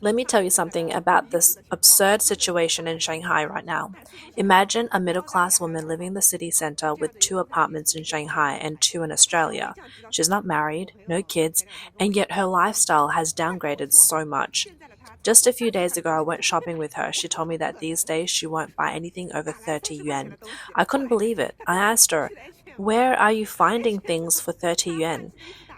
Let me tell you something about this absurd situation in Shanghai right now. Imagine a middle class woman living in the city center with two apartments in Shanghai and two in Australia. She's not married, no kids, and yet her lifestyle has downgraded so much. Just a few days ago, I went shopping with her. She told me that these days she won't buy anything over 30 yuan. I couldn't believe it. I asked her, "Where are you finding things for 30 yuan?"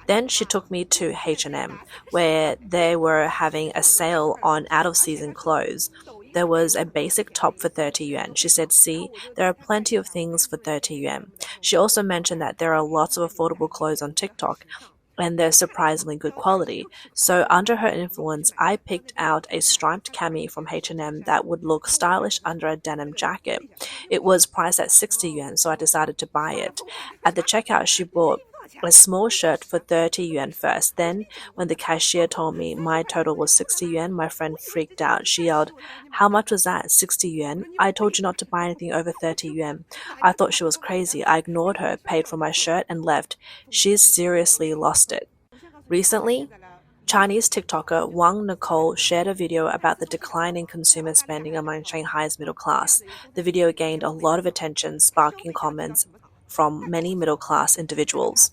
Then she took me to H&M, where they were having a sale on out-of-season clothes. There was a basic top for 30 yuan. She said, "See, there are plenty of things for 30 yuan." She also mentioned that there are lots of affordable clothes on TikTok, and they're surprisingly good quality. So under her influence, I picked out a striped cami from H&M that would look stylish under a denim jacket. It was priced at 60 yuan, so I decided to buy it. At the checkout, she bought a small shirt for 30 yuan first. Then, when the cashier told me my total was 60 yuan, my friend freaked out. She yelled, "How much was that? 60 yuan? I told you not to buy anything over 30 yuan." I thought she was crazy. I ignored her, paid for my shirt, and left. She's seriously lost it. Recently, Chinese TikToker Wang Nicole shared a video about the decline in consumer spending among Shanghai's middle class. The video gained a lot of attention, sparking comments from many middle class individuals.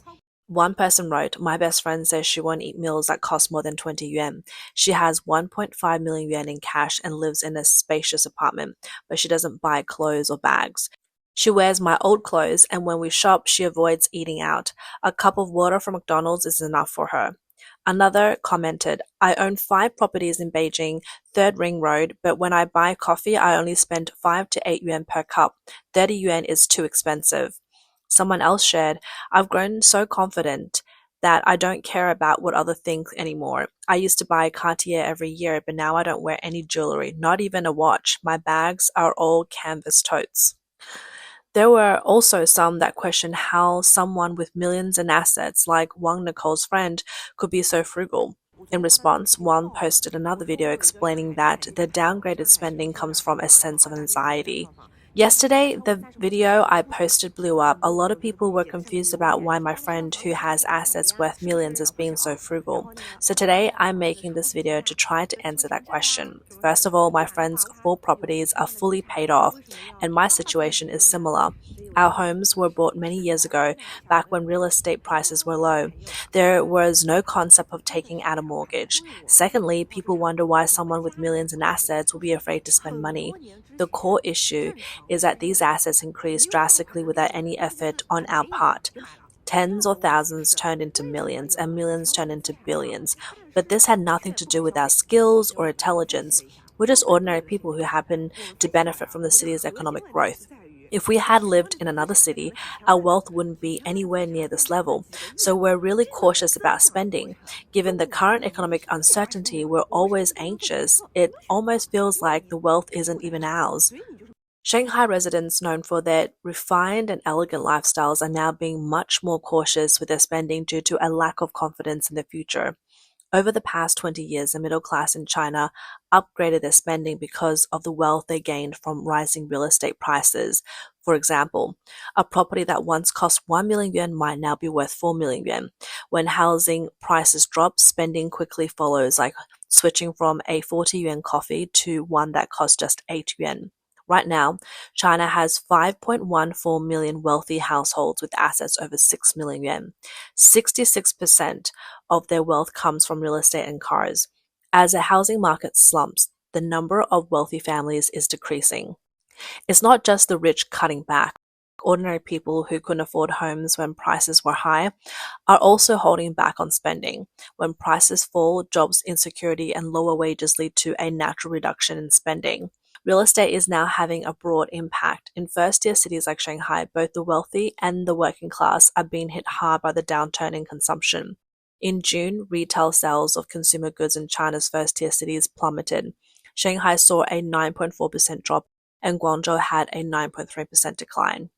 One person wrote, "My best friend says she won't eat meals that cost more than 20 yuan. She has 1.5 million yuan in cash and lives in a spacious apartment, but she doesn't buy clothes or bags. She wears my old clothes, and when we shop, she avoids eating out. A cup of water from McDonald's is enough for her." Another commented, "I own 5 properties in Beijing, Third Ring Road, but when I buy coffee, I only spend 5 to 8 yuan per cup. 30 yuan is too expensive." Someone else shared, "I've grown so confident that I don't care about what others think anymore. I used to buy Cartier every year, but now I don't wear any jewelry, not even a watch. My bags are all canvas totes." There were also some that questioned how someone with millions in assets, like Wang Nicole's friend, could be so frugal. In response, Wang posted another video explaining that the downgraded spending comes from a sense of anxiety. Yesterday, the video I posted blew up. A lot of people were confused about why my friend who has assets worth millions is being so frugal. So today, I'm making this video to try to answer that question. First of all, my friend's 4 properties are fully paid off, and my situation is similar. Our homes were bought many years ago, back when real estate prices were low. There was no concept of taking out a mortgage. Secondly, people wonder why someone with millions in assets will be afraid to spend money. The core issue is that these assets increased drastically without any effort on our part. Tens or thousands turned into millions, and millions turned into billions. But this had nothing to do with our skills or intelligence. We're just ordinary people who happen to benefit from the city's economic growth. If we had lived in another city, our wealth wouldn't be anywhere near this level. So we're really cautious about spending. Given the current economic uncertainty, we're always anxious. It almost feels like the wealth isn't even ours. Shanghai residents known for their refined and elegant lifestyles are now being much more cautious with their spending due to a lack of confidence in the future. Over the past 20 years, the middle class in China upgraded their spending because of the wealth they gained from rising real estate prices. For example, a property that once cost 1 million yuan might now be worth 4 million yuan. When housing prices drop, spending quickly follows, like switching from a 40 yuan coffee to one that costs just 8 yuan. Right now, China has 5.14 million wealthy households with assets over 6 million yuan. 66% of their wealth comes from real estate and cars. As the housing market slumps, the number of wealthy families is decreasing. It's not just the rich cutting back. Ordinary people who couldn't afford homes when prices were high are also holding back on spending. When prices fall, jobs insecurity and lower wages lead to a natural reduction in spending. Real estate is now having a broad impact. In first-tier cities like Shanghai, both the wealthy and the working class are being hit hard by the downturn in consumption. In June, retail sales of consumer goods in China's first-tier cities plummeted. Shanghai saw a 9.4% drop, and Guangzhou had a 9.3% decline.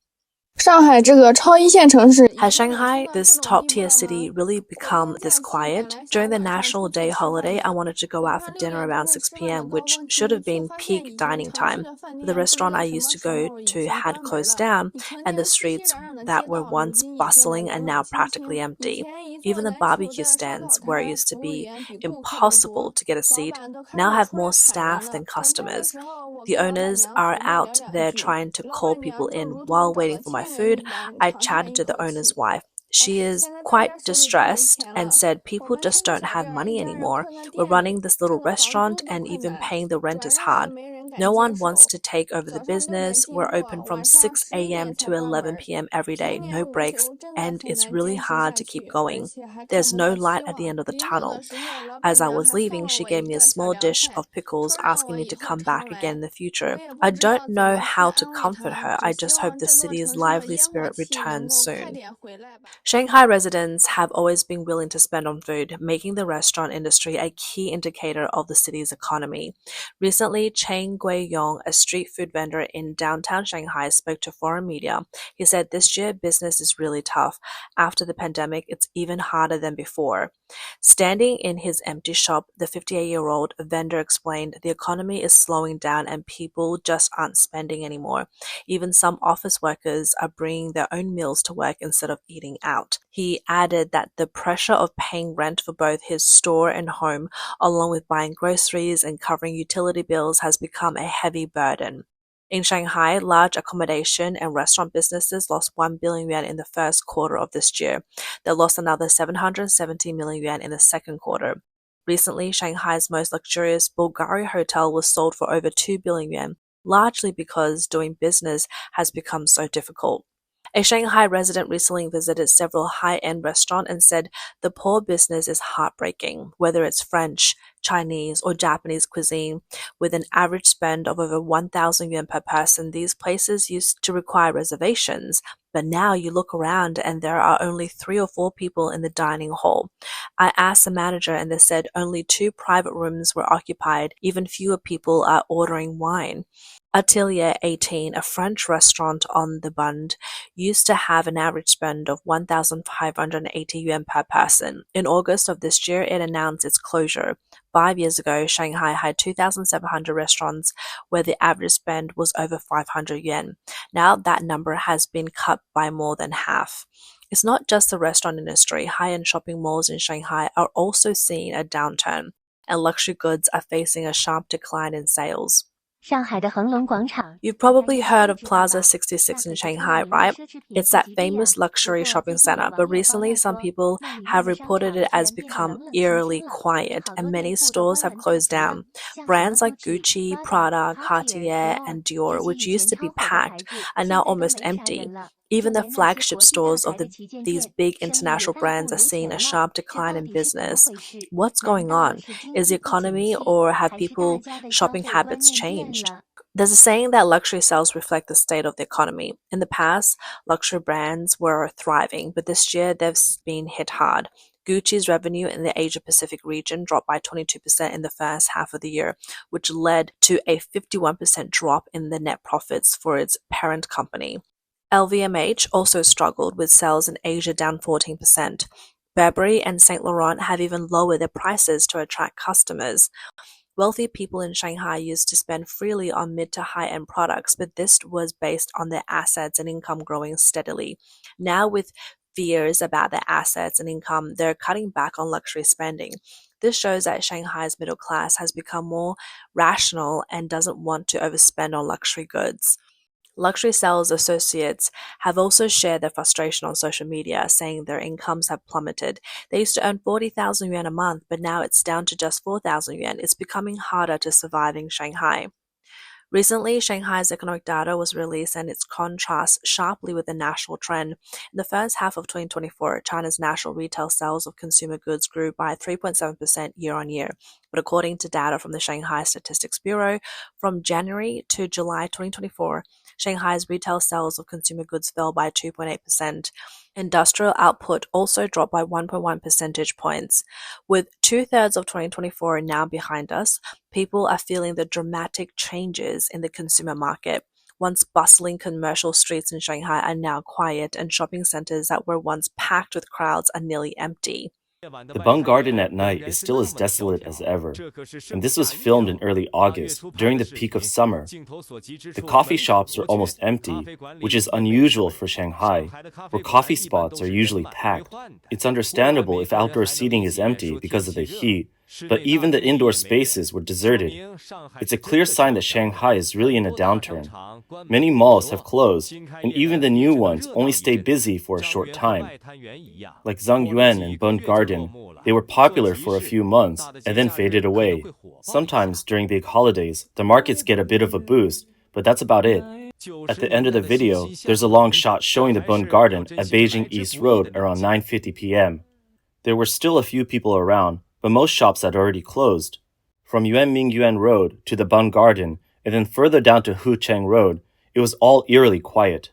上海这个超一线城市已 Has 经免去 Shanghai, 了这 this 种 top 地 tier 面 city, 吗？really 国庆 become this 假期本 quiet? 来小 During the 海还出 National 最 Day 气愤 holiday, I 的，wanted to go 晚 out for 上6 dinner 点多 around 的 6 吃饭的 p.m., 高 which 峰 should 期，have 却 been 发现 peak 已经 dining 城市 time. 的饭 The 店不知 restaurant 道 I 什 used 么 to 时 go 候已 to 经 had 关门 closed 了。down, 你成 and the 天熙熙 streets 攘攘的 that 街 were 道，如 once 今也变得 bustling are 冷 now 冷清 practically 清。以 empty. 前一坐 Even the 难求 barbecue 的烧烤 stands where it 摊，used to 服务 be 员比顾客都 impossible 多，to get a 老 seat 板都开 now 始 have 出 more 来喊人 staff 了。 than 点餐的 customers. 时候，我 The 跟老板 owners 娘 are 随便聊 out 两 there 句， trying to 老 call 板 people 娘就 in 如同 while 等了 waiting for my 天人 food. 一般， I 长叹 chatted 一 to the 口 owner's 气。 wife. 哎，She is 现在大 quite 家手里都没 distressed 钱 and 了。said 我 people 们 just 撑个 don't 小 have 店儿，一 money 家人 anymore. 开个 We're 店， running this 挣 little 个房 restaurant 租都 and 困 even 难， paying the rent 转 is 让都 hard. 没人敢 No 接 one wants 手。to take over the 早上6点 business. 进 We're 货，open from 晚上 6 11 a.m. 点才 to 关门 11 儿。p.m. every 平 day, 面 no 午 breaks, 休真的 and 很 it's 难 really 坚持 hard 下 to keep 去，而 going. 且还看 There's 不 no 到 light 希 at the 望。end of the 临走的 tunnel. 时候，老板 As I 娘 was 还送 leaving, 了 she 我一 gave me a 个小 small 凉 dish 菜， of pickles, 说让 asking 我 me 以 to 后 come back 常 again 来。in the 我 future. 也不 I 知 don't 道怎 know 么去 how to 安慰 comfort 她， her. 只 I 希 just hope 望 the 这座 city's 城市的 lively 烟火 spirit 气能 returns 够快 soon. 点回来吧。Shanghai residents have always been willing to spend on food, making the restaurant industry a key indicator of the city's economy. Recently, Cheng Guiyong, a street food vendor in downtown Shanghai, spoke to foreign media. He said this year business is really tough. After the pandemic, it's even harder than before. Standing in his empty shop, the 58-year-old vendor explained the economy is slowing down and people just aren't spending anymore. Even some office workers are bringing their own meals to work instead of eating out. He added that the pressure of paying rent for both his store and home, along with buying groceries and covering utility bills, has become a heavy burden. In Shanghai, large accommodation and restaurant businesses lost 1 billion yuan in the first quarter of this year. They lost another 770 million yuan in the second quarter. Recently, Shanghai's most luxurious Bulgari hotel was sold for over 2 billion yuan, largely because doing business has become so difficult. A Shanghai resident recently visited several high-end restaurants and said the poor business is heartbreaking, whether it's French, Chinese, or Japanese cuisine. With an average spend of over 1,000 yuan per person, these places used to require reservations, but now you look around and there are only 3 or 4 people in the dining hall. I asked the manager and they said only 2 private rooms were occupied, even fewer people are ordering wine. Atelier 18, a French restaurant on the Bund, used to have an average spend of 1,580 yuan per person. In August of this year, it announced its closure. 5 years ago, Shanghai had 2,700 restaurants where the average spend was over 500 yuan. Now that number has been cut by more than half. It's not just the restaurant industry. High-end shopping malls in Shanghai are also seeing a downturn, and luxury goods are facing a sharp decline in sales. 上海的恒隆广场， You've 大家 probably 应该 heard 都 of 知道 Plaza 吧？ 66 in 那可是最有 Shanghai, 名的 right? 奢侈品 It's 聚 that 集地 famous 啊。不 luxury 过 shopping 最近有 center, 网 but 友爆 recently 料 some 说， people 那里面 have 的商 reported 场 it 竟 as 然变得 become 冷冷清 eerily 清了，有 quiet, 好 and 多 many 店铺都 stores 关 have 门退 closed 场了， down. 像什么 Brands like Gucci、Gucci, Prada、Prada, Cartier、Cartier, Dior and 这 Dior, 些 which 以 used 前 to be 超火的 packed, 牌子， are now 现在都 almost 没啥人 empty. 了。 Even 就 the 连那些 flagship 国际大 stores of 牌的旗舰 these 店， big 生意也 international 大 brands 不 are 如 seeing a 前了。 sharp 这 decline 到 in 底是怎么 business. 回事？ What's 难 going 道 on? 是经 Is the 济不景 economy 气， or have 还是大 people 家的消 shopping 费观 habits 念变 changed? 了？ There's a saying that luxury sales reflect the state of the economy. In the past, luxury brands were thriving, but this year they've been hit hard. Gucci's revenue in the Asia Pacific region dropped by 22% in the first half of the year, which led to a 51% drop in the net profits for its parent company. LVMH also struggled, with sales in Asia down 14%. Burberry and Saint Laurent have even lowered their prices to attract customers. Wealthy people in Shanghai used to spend freely on mid to high-end products, but this was based on their assets and income growing steadily. Now, with fears about their assets and income, they're cutting back on luxury spending. This shows that Shanghai's middle class has become more rational and doesn't want to overspend on luxury goods. Luxury sales associates have also shared their frustration on social media, saying their incomes have plummeted. They used to earn 40,000 yuan a month, but now it's down to just 4,000 yuan. It's becoming harder to survive in Shanghai. Recently, Shanghai's economic data was released and it contrasts sharply with the national trend. In the first half of 2024, China's national retail sales of consumer goods grew by 3.7% year on year. But according to data from the Shanghai Statistics Bureau, from January to July 2024, Shanghai's retail sales of consumer goods fell by 2.8%. Industrial output also dropped by 1.1 percentage points. With two-thirds of 2024 now behind us, people are feeling the dramatic changes in the consumer market. Once bustling commercial streets in Shanghai are now quiet, and shopping centers that were once packed with crowds are nearly empty. The Bund Garden at night is still as desolate as ever, and this was filmed in early August, during the peak of summer. The coffee shops are almost empty, which is unusual for Shanghai, where coffee spots are usually packed. It's understandable if outdoor seating is empty because of the heat, but even the indoor spaces were deserted. It's a clear sign that Shanghai is really in a downturn. Many malls have closed, and even the new ones only stay busy for a short time. Like Zhongyuan and Bund Garden, they were popular for a few months and then faded away. Sometimes during big holidays, the markets get a bit of a boost, but that's about it. At the end of the video, there's a long shot showing the Bund Garden at Beijing East Road around 9:50 p.m. There were still a few people around, but most shops had already closed. From Yuan Road to the Bund Garden, and then further down to Hucheng Road, it was all eerily quiet.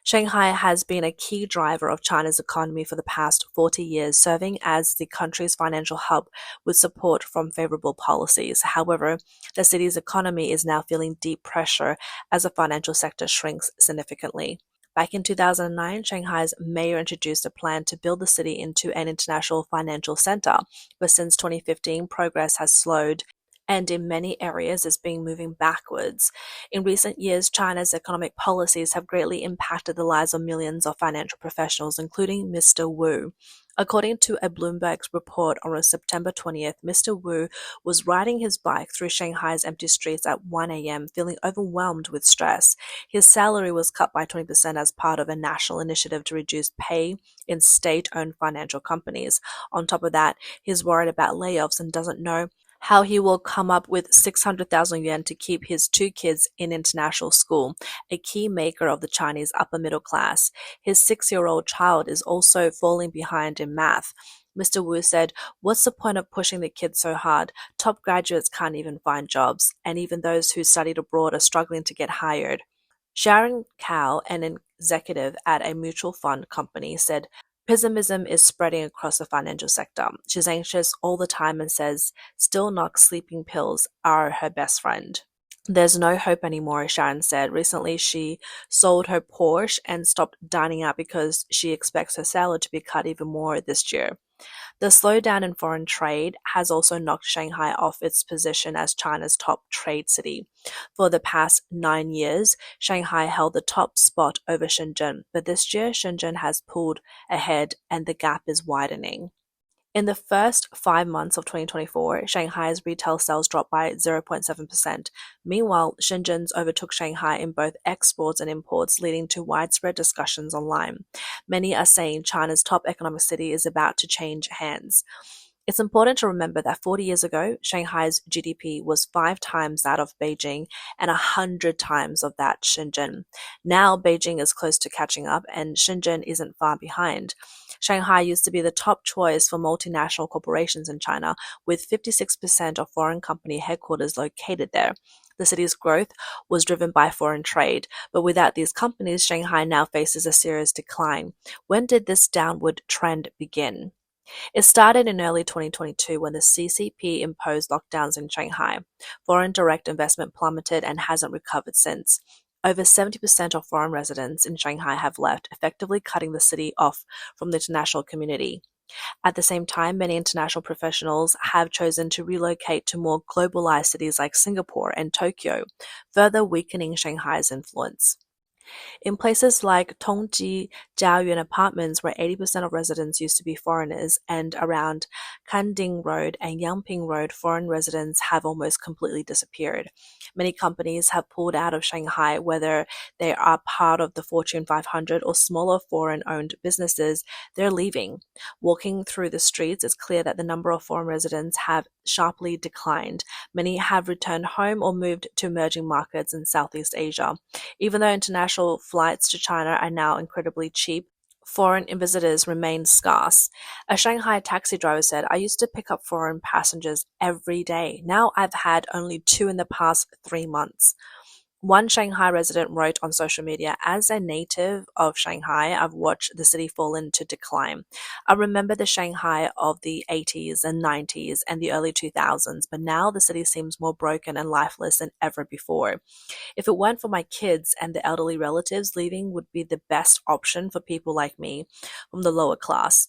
Shanghai has been a key driver of China's economy for the past 40 years, serving as the country's financial hub with support from favorable policies. However, the city's economy is now feeling deep pressure as the financial sector shrinks significantly. Back in 2009, Shanghai's mayor introduced a plan to build the city into an international financial center, but since 2015, progress has slowed and in many areas is being moving backwards. In recent years, China's economic policies have greatly impacted the lives of millions of financial professionals, including Mr. Wu. According to a Bloomberg report on September 20th, Mr. Wu was riding his bike through Shanghai's empty streets at 1 a.m., feeling overwhelmed with stress. His salary was cut by 20% as part of a national initiative to reduce pay in state-owned financial companies. On top of that, he's worried about layoffs and doesn't know how he will come up with 600,000 yuan to keep his two kids in international school, a key maker of the Chinese upper middle class. His 6-year-old child is also falling behind in math. Mr. Wu said, "What's the point of pushing the kids so hard? Top graduates can't even find jobs, and even those who studied abroad are struggling to get hired." Sharon Cao, an executive at a mutual fund company, said, "Pessimism is spreading across the financial sector. She's anxious all the time and says still not sleeping pills are her best friend." "There's no hope anymore," Sharon said. Recently, she sold her Porsche and stopped dining out because she expects her salary to be cut even more this year. The slowdown in foreign trade has also knocked Shanghai off its position as China's top trade city. For the past 9 years, Shanghai held the top spot over Shenzhen, but this year Shenzhen has pulled ahead and the gap is widening. In the first 5 months of 2024, Shanghai's retail sales dropped by 0.7%. Meanwhile, Shenzhen's overtook Shanghai in both exports and imports, leading to widespread discussions online. Many are saying China's top economic city is about to change hands. It's important to remember that 40 years ago, Shanghai's GDP was 5 times that of Beijing and 100 times of that Shenzhen. Now Beijing is close to catching up and Shenzhen isn't far behind. Shanghai used to be the top choice for multinational corporations in China, with 56% of foreign company headquarters located there. The city's growth was driven by foreign trade, but without these companies, Shanghai now faces a serious decline. When did this downward trend begin? It started in early 2022 when the CCP imposed lockdowns in Shanghai. Foreign direct investment plummeted and hasn't recovered since. Over 70% of foreign residents in Shanghai have left, effectively cutting the city off from the international community. At the same time, many international professionals have chosen to relocate to more globalized cities like Singapore and Tokyo, further weakening Shanghai's influence. In places like Tongji Jiayuan apartments, where 80% of residents used to be foreigners, and around Kanding Road and Yangping Road, foreign residents have almost completely disappeared. Many companies have pulled out of Shanghai, whether they are part of the Fortune 500 or smaller foreign-owned businesses, they're leaving. Walking through the streets, it's clear that the number of foreign residents have sharply declined. Many have returned home or moved to emerging markets in Southeast Asia. Even though international flights to China are now incredibly cheap, foreign visitors remain scarce. A Shanghai taxi driver said, "I used to pick up foreign passengers every day. Now I've had only 2 in the past 3 months." One Shanghai resident wrote on social media, "As a native of Shanghai, I've watched the city fall into decline. I remember the Shanghai of the 80s and 90s and the early 2000s, but now the city seems more broken and lifeless than ever before. If it weren't for my kids and the elderly relatives, leaving would be the best option for people like me from the lower class.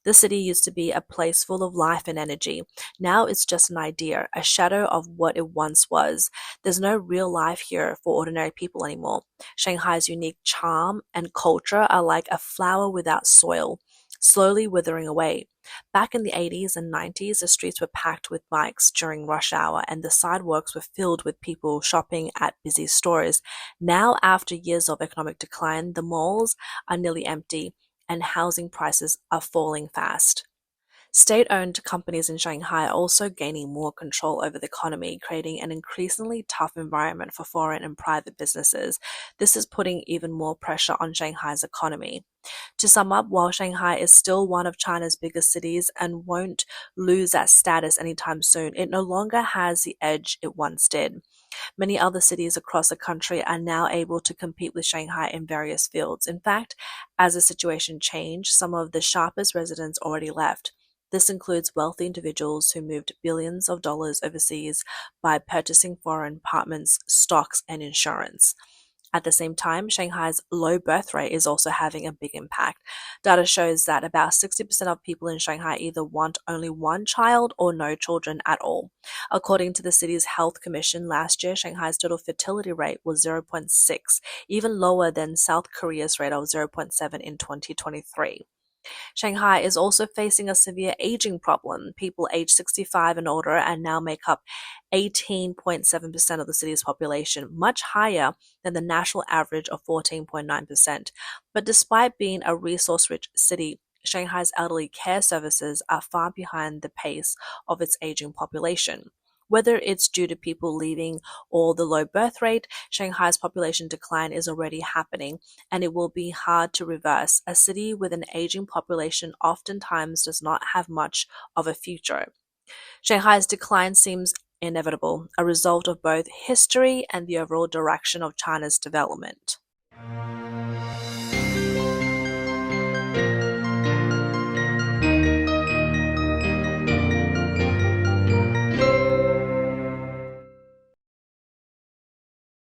The city used to be a place full of life and energy. Now it's just an idea, a shadow of what it once was. There's no real life here for ordinary people anymore. Shanghai's unique charm and culture are like a flower without soil, slowly withering away. Back in the 80s and 90s, the streets were packed with bikes during rush hour and the sidewalks were filled with people shopping at busy stores. Now, after years of economic decline, the malls are nearly empty and housing prices are falling fast. State-owned companies in Shanghai are also gaining more control over the economy, creating an increasingly tough environment for foreign and private businesses. This is putting even more pressure on Shanghai's economy. To sum up, while Shanghai is still one of China's biggest cities and won't lose that status anytime soon, it no longer has the edge it once did. Many other cities across the country are now able to compete with Shanghai in various fields. In fact, as the situation changed, some of the sharpest residents already left. This includes wealthy individuals who moved billions of dollars overseas by purchasing foreign apartments, stocks, and insurance. At the same time, Shanghai's low birth rate is also having a big impact. Data shows that about 60% of people in Shanghai either want only one child or no children at all. According to the city's health commission, last year, Shanghai's total fertility rate was 0.6, even lower than South Korea's rate of 0.7 in 2023. Shanghai is also facing a severe aging problem. People aged 65 and older and now make up 18.7% of the city's population, much higher than the national average of 14.9%. But despite being a resource-rich city, Shanghai's elderly care services are far behind the pace of its aging population. Whether it's due to people leaving or the low birth rate, Shanghai's population decline is already happening, and it will be hard to reverse. A city with an aging population oftentimes does not have much of a future. Shanghai's decline seems inevitable, a result of both history and the overall direction of China's development.